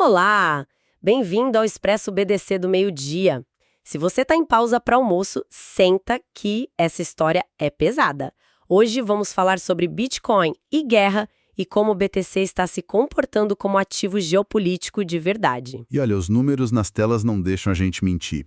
Olá! Bem-vindo ao Expresso BDC do meio-dia. Se você está em pausa para almoço, senta que essa história é pesada. Hoje vamos falar sobre Bitcoin e guerra e como o BTC está se comportando como ativo geopolítico de verdade. E olha, os números nas telas não deixam a gente mentir.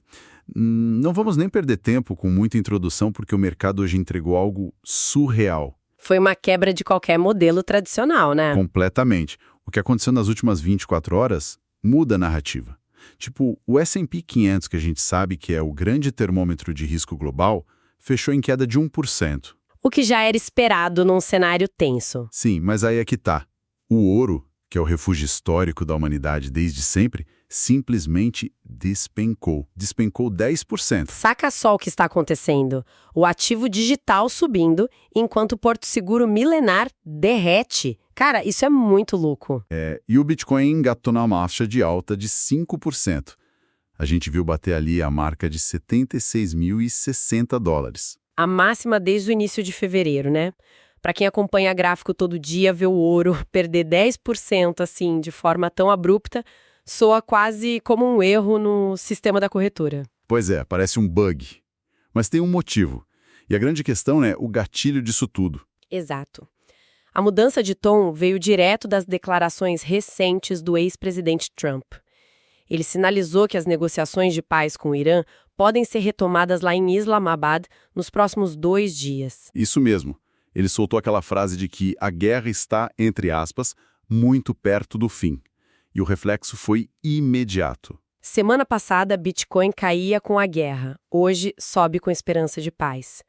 Não vamos nem perder tempo com muita introdução, porque o mercado hoje entregou algo surreal. Foi uma quebra de qualquer modelo tradicional, né? Completamente. O que aconteceu nas últimas 24 horas muda a narrativa. Tipo, o S&P 500, que a gente sabe que é o grande termômetro de risco global, fechou em queda de 1%. O que já era esperado num cenário tenso. Sim, mas aí é que tá. O ouro, que é o refúgio histórico da humanidade desde sempre, simplesmente despencou. Despencou 10%. Saca só o que está acontecendo. O ativo digital subindo, enquanto o Porto Seguro milenar derrete. Cara, isso é muito louco. E o Bitcoin engatou na marcha de alta de 5%. A gente viu bater ali a marca de $76.060. A máxima desde o início de fevereiro, né? Para quem acompanha gráfico todo dia, ver o ouro perder 10% assim, de forma tão abrupta, soa quase como um erro no sistema da corretora. Pois é, parece um bug. Mas tem um motivo. E a grande questão é o gatilho disso tudo. Exato. A mudança de tom veio direto das declarações recentes do ex-presidente Trump. Ele sinalizou que as negociações de paz com o Irã podem ser retomadas lá em Islamabad nos próximos 2 dias. Isso mesmo. Ele soltou aquela frase de que a guerra está, entre aspas, muito perto do fim. E o reflexo foi imediato. Semana passada, Bitcoin caía com a guerra. Hoje, sobe com esperança de paz.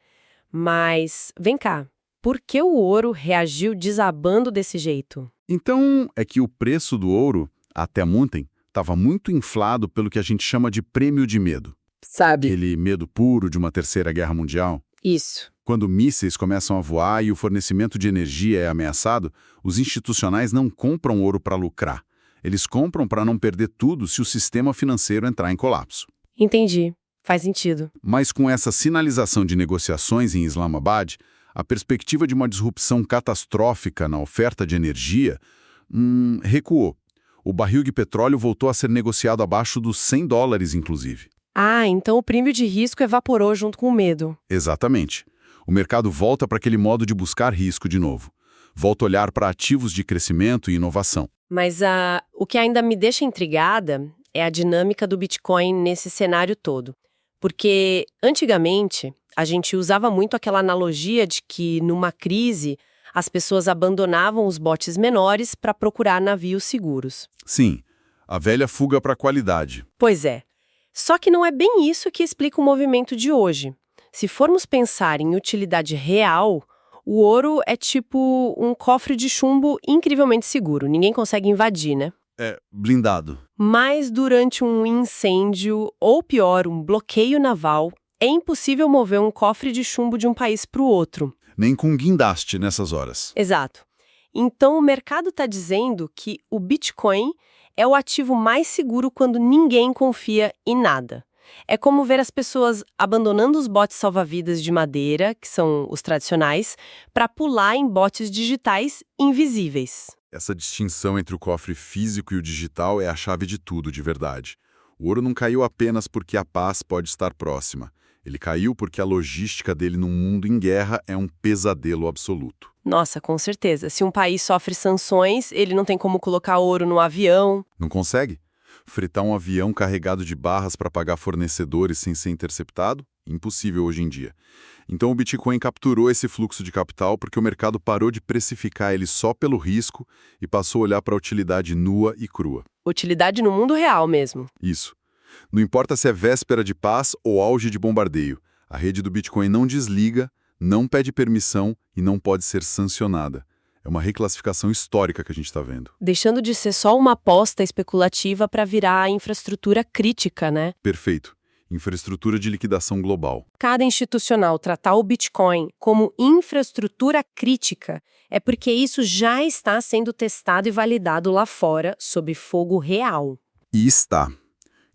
Mas, vem cá, por que o ouro reagiu desabando desse jeito? Então, é que o preço do ouro, até ontem, estava muito inflado pelo que a gente chama de prêmio de medo. Sabe? Aquele medo puro de uma terceira guerra mundial. Isso. Quando mísseis começam a voar e o fornecimento de energia é ameaçado, os institucionais não compram ouro para lucrar. Eles compram para não perder tudo se o sistema financeiro entrar em colapso. Entendi. Faz sentido. Mas com essa sinalização de negociações em Islamabad, a perspectiva de uma disrupção catastrófica na oferta de energia recuou. O barril de petróleo voltou a ser negociado abaixo dos $100, inclusive. Ah, então o prêmio de risco evaporou junto com o medo. Exatamente. O mercado volta para aquele modo de buscar risco de novo. Volta a olhar para ativos de crescimento e inovação. Mas o que ainda me deixa intrigada é a dinâmica do Bitcoin nesse cenário todo. Porque, antigamente, a gente usava muito aquela analogia de que, numa crise, as pessoas abandonavam os botes menores para procurar navios seguros. Sim, a velha fuga para a qualidade. Pois é. Só que não é bem isso que explica o movimento de hoje. Se formos pensar em utilidade real, o ouro é tipo um cofre de chumbo incrivelmente seguro. Ninguém consegue invadir, né? É blindado. Mas durante um incêndio, ou pior, um bloqueio naval, é impossível mover um cofre de chumbo de um país para o outro. Nem com guindaste nessas horas. Exato. Então o mercado está dizendo que o Bitcoin é o ativo mais seguro quando ninguém confia em nada. É como ver as pessoas abandonando os botes salva-vidas de madeira, que são os tradicionais, para pular em botes digitais invisíveis. Essa distinção entre o cofre físico e o digital é a chave de tudo, de verdade. O ouro não caiu apenas porque a paz pode estar próxima. Ele caiu porque a logística dele num mundo em guerra é um pesadelo absoluto. Nossa, com certeza. Se um país sofre sanções, ele não tem como colocar ouro no avião. Não consegue? Fretar um avião carregado de barras para pagar fornecedores sem ser interceptado? Impossível hoje em dia. Então o Bitcoin capturou esse fluxo de capital porque o mercado parou de precificar ele só pelo risco e passou a olhar para a utilidade nua e crua. Utilidade no mundo real mesmo. Isso. Não importa se é véspera de paz ou auge de bombardeio, a rede do Bitcoin não desliga, não pede permissão e não pode ser sancionada. É uma reclassificação histórica que a gente está vendo. Deixando de ser só uma aposta especulativa para virar a infraestrutura crítica, né? Perfeito. Infraestrutura de liquidação global. Cada institucional tratar o Bitcoin como infraestrutura crítica é porque isso já está sendo testado e validado lá fora sob fogo real. E está.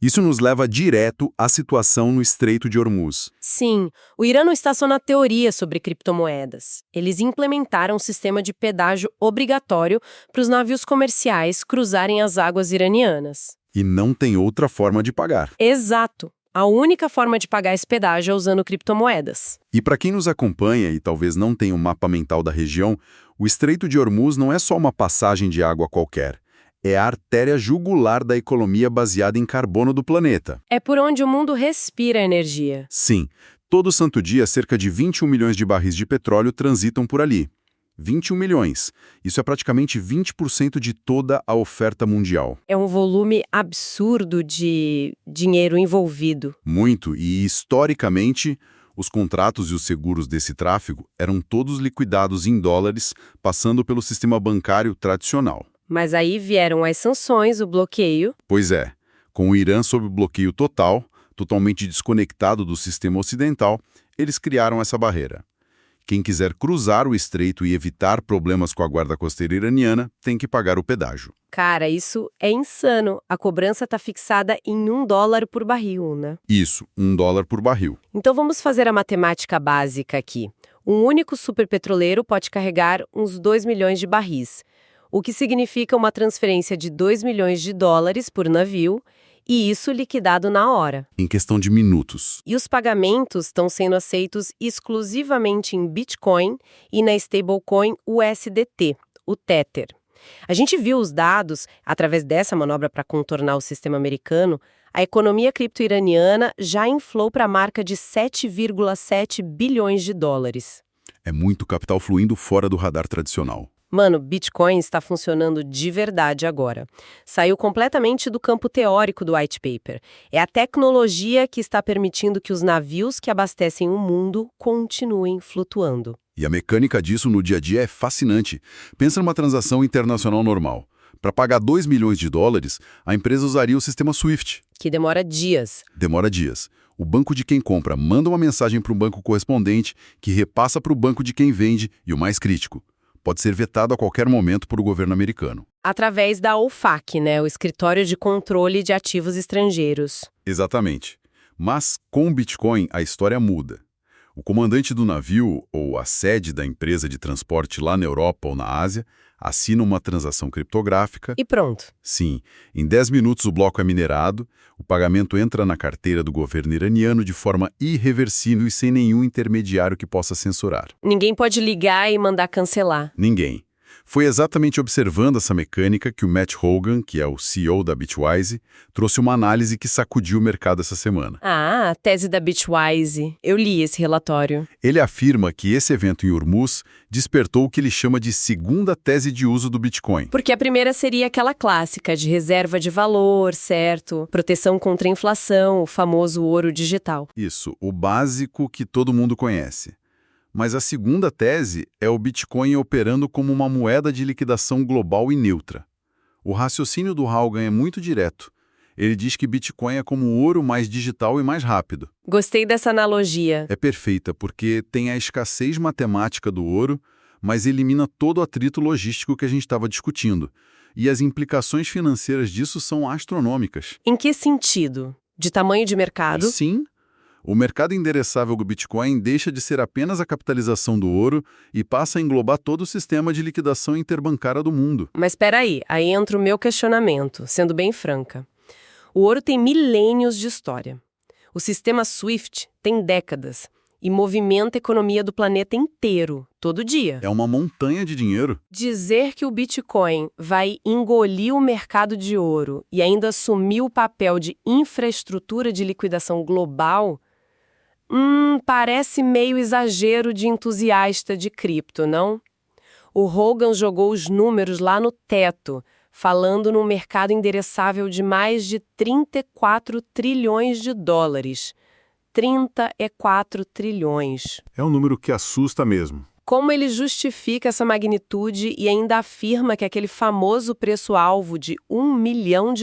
Isso nos leva direto à situação no Estreito de Hormuz. Sim, o Irã não está só na teoria sobre criptomoedas. Eles implementaram um sistema de pedágio obrigatório para os navios comerciais cruzarem as águas iranianas. E não tem outra forma de pagar. Exato. A única forma de pagar esse pedágio é usando criptomoedas. E para quem nos acompanha e talvez não tenha um mapa mental da região, o Estreito de Hormuz não é só uma passagem de água qualquer. É a artéria jugular da economia baseada em carbono do planeta. É por onde o mundo respira energia. Sim, todo santo dia cerca de 21 milhões de barris de petróleo transitam por ali. 21 milhões. Isso é praticamente 20% de toda a oferta mundial. É um volume absurdo de dinheiro envolvido. Muito, e historicamente, os contratos e os seguros desse tráfego eram todos liquidados em dólares, passando pelo sistema bancário tradicional. Mas aí vieram as sanções, o bloqueio. Pois é, com o Irã sob bloqueio total, totalmente desconectado do sistema ocidental, eles criaram essa barreira. Quem quiser cruzar o estreito e evitar problemas com a guarda costeira iraniana tem que pagar o pedágio. Cara, isso é insano. A cobrança está fixada em $1 por barril, né? Isso, $1 por barril. Então vamos fazer a matemática básica aqui. Um único superpetroleiro pode carregar uns 2 milhões de barris, o que significa uma transferência de $2 milhões por navio, e isso liquidado na hora. Em questão de minutos. E os pagamentos estão sendo aceitos exclusivamente em Bitcoin e na stablecoin USDT, o Tether. A gente viu os dados, através dessa manobra para contornar o sistema americano, a economia cripto-iraniana já inflou para a marca de 7,7 bilhões de dólares. É muito capital fluindo fora do radar tradicional. Mano, Bitcoin está funcionando de verdade agora. Saiu completamente do campo teórico do white paper. É a tecnologia que está permitindo que os navios que abastecem o mundo continuem flutuando. E a mecânica disso no dia a dia é fascinante. Pensa numa transação internacional normal. Para pagar $2 milhões, a empresa usaria o sistema SWIFT. Que demora dias. Demora dias. O banco de quem compra manda uma mensagem para o banco correspondente, que repassa para o banco de quem vende, e o mais crítico, pode ser vetado a qualquer momento por o governo americano. Através da OFAC, né? O Escritório de Controle de Ativos Estrangeiros. Exatamente. Mas com o Bitcoin a história muda. O comandante do navio, ou a sede da empresa de transporte lá na Europa ou na Ásia, assina uma transação criptográfica. E pronto. Sim, em 10 minutos o bloco é minerado, o pagamento entra na carteira do governo iraniano de forma irreversível e sem nenhum intermediário que possa censurar. Ninguém pode ligar e mandar cancelar. Ninguém. Foi exatamente observando essa mecânica que o Matt Hogan, que é o CEO da Bitwise, trouxe uma análise que sacudiu o mercado essa semana. Ah, a tese da Bitwise. Eu li esse relatório. Ele afirma que esse evento em Hormuz despertou o que ele chama de segunda tese de uso do Bitcoin. Porque a primeira seria aquela clássica de reserva de valor, certo? Proteção contra a inflação, o famoso ouro digital. Isso, o básico que todo mundo conhece. Mas a segunda tese é o Bitcoin operando como uma moeda de liquidação global e neutra. O raciocínio do Hogan é muito direto. Ele diz que Bitcoin é como o ouro mais digital e mais rápido. Gostei dessa analogia. É perfeita porque tem a escassez matemática do ouro, mas elimina todo o atrito logístico que a gente estava discutindo. E as implicações financeiras disso são astronômicas. Em que sentido? De tamanho de mercado? Sim. O mercado endereçável do Bitcoin deixa de ser apenas a capitalização do ouro e passa a englobar todo o sistema de liquidação interbancária do mundo. Mas espera aí entra o meu questionamento, sendo bem franca. O ouro tem milênios de história. O sistema SWIFT tem décadas e movimenta a economia do planeta inteiro, todo dia. É uma montanha de dinheiro. Dizer que o Bitcoin vai engolir o mercado de ouro e ainda assumir o papel de infraestrutura de liquidação global... parece meio exagero de entusiasta de cripto, não? O Hogan jogou os números lá no teto, falando num mercado endereçável de mais de 34 trilhões de dólares. 34 trilhões. É um número que assusta mesmo. Como ele justifica essa magnitude e ainda afirma que aquele famoso preço-alvo de $1 milhão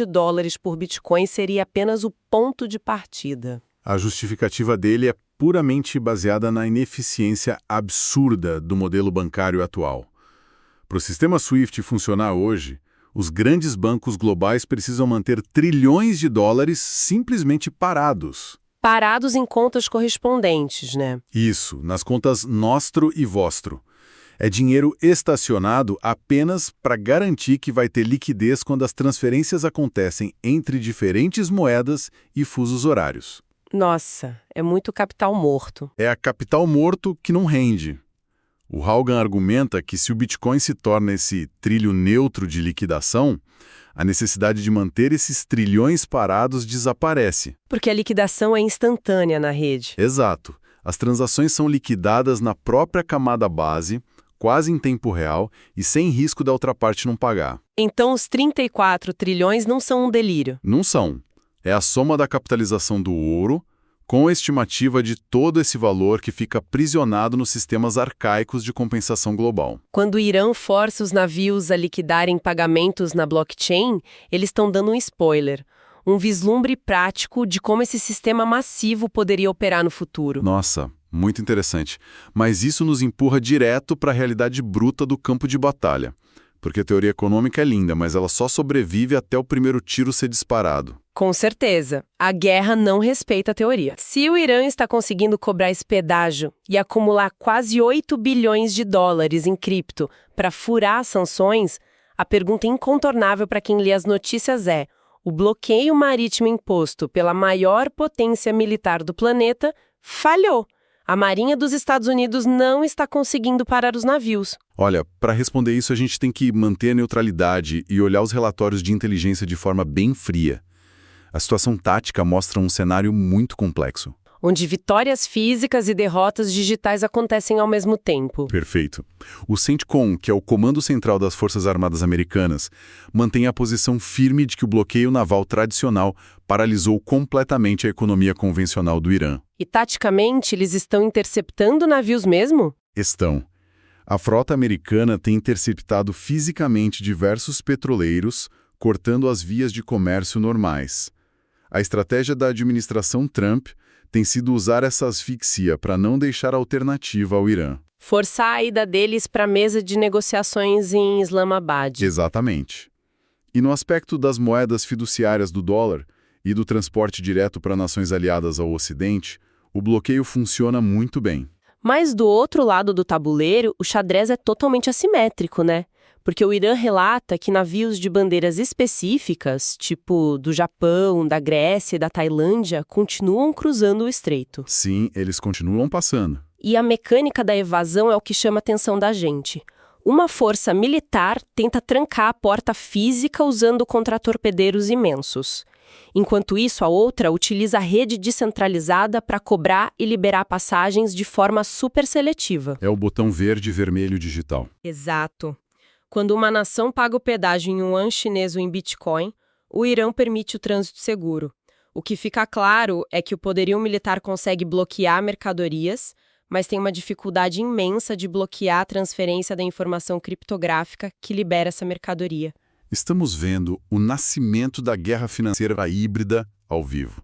por Bitcoin seria apenas o ponto de partida? A justificativa dele é puramente baseada na ineficiência absurda do modelo bancário atual. Para o sistema SWIFT funcionar hoje, Os grandes bancos globais precisam manter trilhões de dólares simplesmente parados. Parados em contas correspondentes, né? Isso, nas contas Nostro e Vostro. É dinheiro estacionado apenas para garantir que vai ter liquidez quando as transferências acontecem entre diferentes moedas e fusos horários. Nossa, é muito capital morto. É a capital morto que não rende. O Haugen argumenta que se o Bitcoin se torna esse trilho neutro de liquidação, a necessidade de manter esses trilhões parados desaparece. Porque a liquidação é instantânea na rede. Exato. As transações são liquidadas na própria camada base, quase em tempo real e sem risco da outra parte não pagar. Então os 34 trilhões não são um delírio. Não são. É a soma da capitalização do ouro com a estimativa de todo esse valor que fica aprisionado nos sistemas arcaicos de compensação global. Quando o Irã força os navios a liquidarem pagamentos na blockchain, eles estão dando um spoiler, um vislumbre prático de como esse sistema massivo poderia operar no futuro. Nossa, muito interessante. Mas isso nos empurra direto para a realidade bruta do campo de batalha. Porque a teoria econômica é linda, mas ela só sobrevive até o primeiro tiro ser disparado. Com certeza, a guerra não respeita a teoria. Se o Irã está conseguindo cobrar esse pedágio e acumular quase 8 bilhões de dólares em cripto para furar as sanções, a pergunta incontornável para quem lê as notícias é: o bloqueio marítimo imposto pela maior potência militar do planeta falhou. A Marinha dos Estados Unidos não está conseguindo parar os navios. Olha, para responder isso a gente tem que manter a neutralidade e olhar os relatórios de inteligência de forma bem fria. A situação tática mostra um cenário muito complexo. Onde vitórias físicas e derrotas digitais acontecem ao mesmo tempo. Perfeito. O CENTCOM, que é o Comando Central das Forças Armadas Americanas, mantém a posição firme de que o bloqueio naval tradicional paralisou completamente a economia convencional do Irã. E taticamente, eles estão interceptando navios mesmo? Estão. A frota americana tem interceptado fisicamente diversos petroleiros, cortando as vias de comércio normais. A estratégia da administração Trump tem sido usar essa asfixia para não deixar alternativa ao Irã. Forçar a ida deles para a mesa de negociações em Islamabad. Exatamente. E no aspecto das moedas fiduciárias do dólar e do transporte direto para nações aliadas ao Ocidente, o bloqueio funciona muito bem. Mas do outro lado do tabuleiro, o xadrez é totalmente assimétrico, né? Porque o Irã relata que navios de bandeiras específicas, tipo do Japão, da Grécia e da Tailândia, continuam cruzando o estreito. Sim, eles continuam passando. E a mecânica da evasão é o que chama a atenção da gente. Uma força militar tenta trancar a porta física usando contratorpedeiros imensos. Enquanto isso, a outra utiliza a rede descentralizada para cobrar e liberar passagens de forma super seletiva. É o botão verde e vermelho digital. Exato. Quando uma nação paga o pedágio em yuan chinês ou em Bitcoin, o Irã permite o trânsito seguro. O que fica claro é que o poderio militar consegue bloquear mercadorias, mas tem uma dificuldade imensa de bloquear a transferência da informação criptográfica que libera essa mercadoria. Estamos vendo o nascimento da guerra financeira híbrida ao vivo.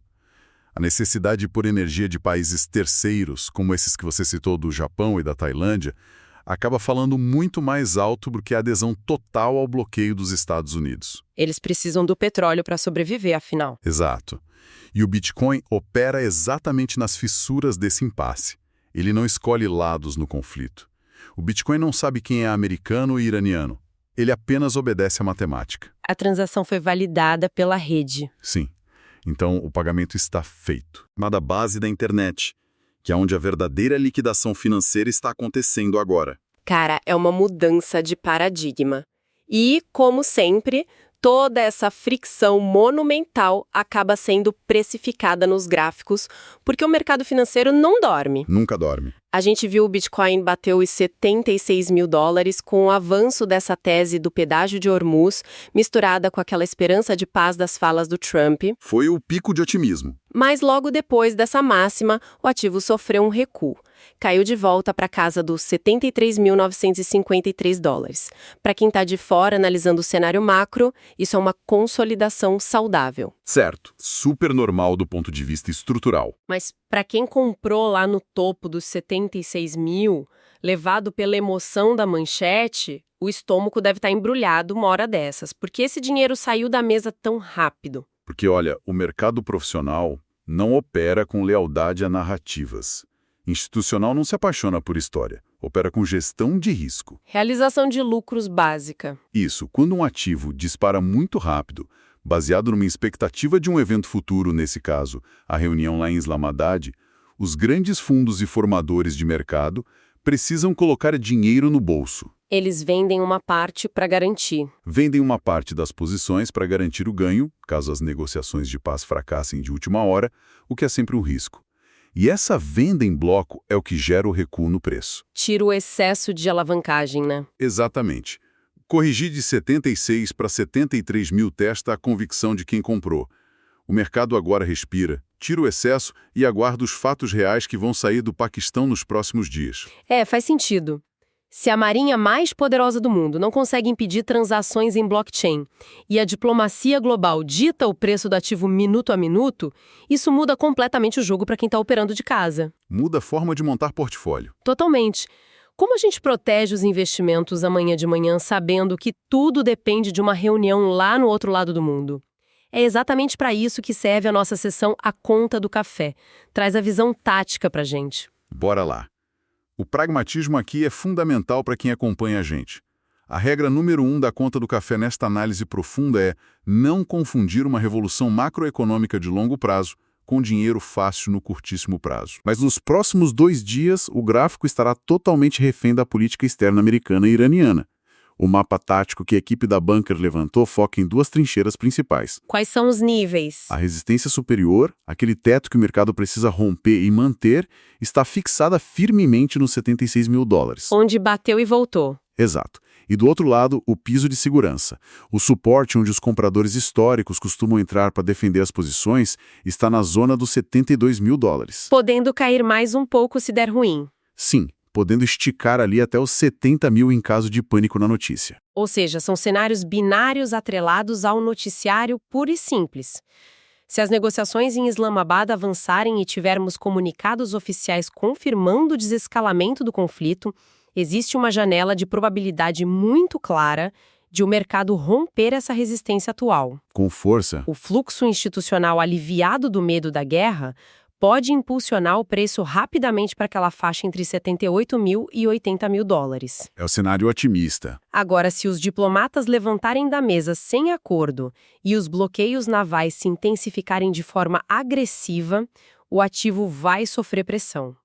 A necessidade por energia de países terceiros, como esses que você citou do Japão e da Tailândia, acaba falando muito mais alto do que a adesão total ao bloqueio dos Estados Unidos. Eles precisam do petróleo para sobreviver, afinal. Exato. E o Bitcoin opera exatamente nas fissuras desse impasse. Ele não escolhe lados no conflito. O Bitcoin não sabe quem é americano ou iraniano. Ele apenas obedece à matemática. A transação foi validada pela rede. Sim. Então, o pagamento está feito. Da base da internet, que é onde a verdadeira liquidação financeira está acontecendo agora. Cara, é uma mudança de paradigma. E, como sempre, toda essa fricção monumental acaba sendo precificada nos gráficos, porque o mercado financeiro não dorme. Nunca dorme. A gente viu o Bitcoin bater os 76 mil dólares com o avanço dessa tese do pedágio de Hormuz, misturada com aquela esperança de paz das falas do Trump. Foi o pico de otimismo. Mas logo depois dessa máxima, o ativo sofreu um recuo. Caiu de volta para casa dos 73.953 dólares. Para quem está de fora analisando o cenário macro, isso é uma consolidação saudável. Certo. Super normal do ponto de vista estrutural. Mas para quem comprou lá no topo dos 70 76 mil, levado pela emoção da manchete, o estômago deve estar embrulhado uma hora dessas, porque esse dinheiro saiu da mesa tão rápido. Porque, olha, o mercado profissional não opera com lealdade a narrativas. Institucional não se apaixona por história, opera com gestão de risco. Realização de lucros básica. Isso, quando um ativo dispara muito rápido, baseado numa expectativa de um evento futuro, nesse caso, a reunião lá em Islamabad, os grandes fundos e formadores de mercado precisam colocar dinheiro no bolso. Eles vendem uma parte para garantir. Vendem uma parte das posições para garantir o ganho, caso as negociações de paz fracassem de última hora, o que é sempre um risco. E essa venda em bloco é o que gera o recuo no preço. Tira o excesso de alavancagem, né? Exatamente. Corrigir de 76 para 73 mil testa a convicção de quem comprou. O mercado agora respira, tira o excesso e aguarda os fatos reais que vão sair do Paquistão nos próximos dias. Faz sentido. Se a marinha mais poderosa do mundo não consegue impedir transações em blockchain e a diplomacia global dita o preço do ativo minuto a minuto, isso muda completamente o jogo para quem está operando de casa. Muda a forma de montar portfólio. Totalmente. Como a gente protege os investimentos amanhã de manhã sabendo que tudo depende de uma reunião lá no outro lado do mundo? É exatamente para isso que serve a nossa sessão A Conta do Café. Traz a visão tática para a gente. Bora lá. O pragmatismo aqui é fundamental para quem acompanha a gente. A regra número 1 da Conta do Café nesta análise profunda é não confundir uma revolução macroeconômica de longo prazo com dinheiro fácil no curtíssimo prazo. Mas nos próximos 2 dias, o gráfico estará totalmente refém da política externa americana e iraniana. O mapa tático que a equipe da Bunker levantou foca em 2 trincheiras principais. Quais são os níveis? A resistência superior, aquele teto que o mercado precisa romper e manter, está fixada firmemente nos 76 mil dólares. Onde bateu e voltou. Exato. E do outro lado, o piso de segurança. O suporte onde os compradores históricos costumam entrar para defender as posições está na zona dos 72 mil dólares. Podendo cair mais um pouco se der ruim. Sim, podendo esticar ali até os 70 mil em caso de pânico na notícia. Ou seja, são cenários binários atrelados ao noticiário puro e simples. Se as negociações em Islamabad avançarem e tivermos comunicados oficiais confirmando o desescalamento do conflito, existe uma janela de probabilidade muito clara de o mercado romper essa resistência atual. Com força. O fluxo institucional aliviado do medo da guerra pode impulsionar o preço rapidamente para aquela faixa entre 78 mil e 80 mil dólares. É o cenário otimista. Agora, se os diplomatas levantarem da mesa sem acordo e os bloqueios navais se intensificarem de forma agressiva, o ativo vai sofrer pressão.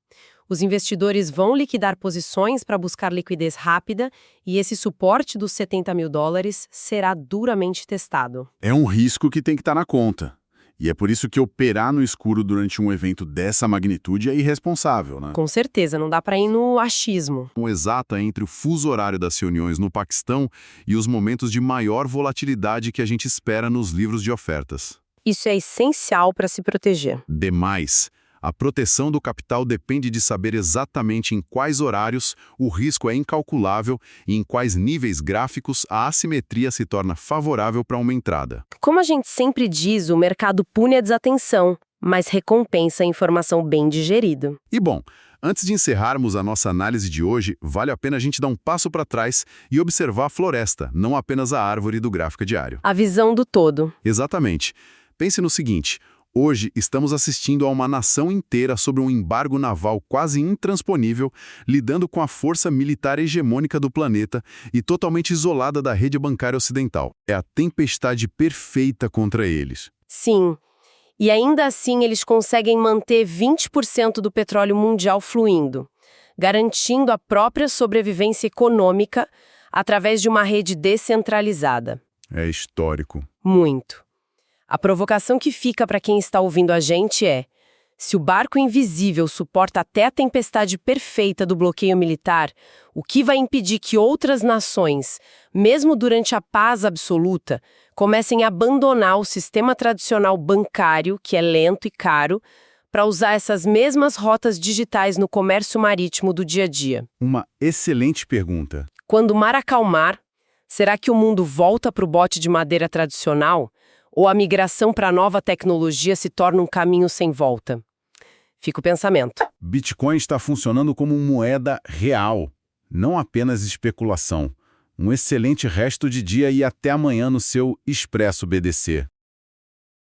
Os investidores vão liquidar posições para buscar liquidez rápida e esse suporte dos 70 mil dólares será duramente testado. É um risco que tem que estar na conta. E é por isso que operar no escuro durante um evento dessa magnitude é irresponsável, né? Com certeza, não dá para ir no achismo. Exata entre o fuso horário das reuniões no Paquistão e os momentos de maior volatilidade que a gente espera nos livros de ofertas. Isso é essencial para se proteger. Demais. A proteção do capital depende de saber exatamente em quais horários o risco é incalculável e em quais níveis gráficos a assimetria se torna favorável para uma entrada. Como a gente sempre diz, o mercado pune a desatenção, mas recompensa a informação bem digerida. E bom, antes de encerrarmos a nossa análise de hoje, vale a pena a gente dar um passo para trás e observar a floresta, não apenas a árvore do gráfico diário. A visão do todo. Exatamente. Pense no seguinte: hoje estamos assistindo a uma nação inteira sob um embargo naval quase intransponível, lidando com a força militar hegemônica do planeta e totalmente isolada da rede bancária ocidental. É a tempestade perfeita contra eles. Sim. E ainda assim eles conseguem manter 20% do petróleo mundial fluindo, garantindo a própria sobrevivência econômica através de uma rede descentralizada. É histórico. Muito. A provocação que fica para quem está ouvindo a gente é: se o barco invisível suporta até a tempestade perfeita do bloqueio militar, o que vai impedir que outras nações, mesmo durante a paz absoluta, comecem a abandonar o sistema tradicional bancário, que é lento e caro, para usar essas mesmas rotas digitais no comércio marítimo do dia a dia? Uma excelente pergunta. Quando o mar acalmar, será que o mundo volta para o bote de madeira tradicional? Ou a migração para a nova tecnologia se torna um caminho sem volta? Fica o pensamento. Bitcoin está funcionando como moeda real, não apenas especulação. Um excelente resto de dia e até amanhã no seu Expresso BDC.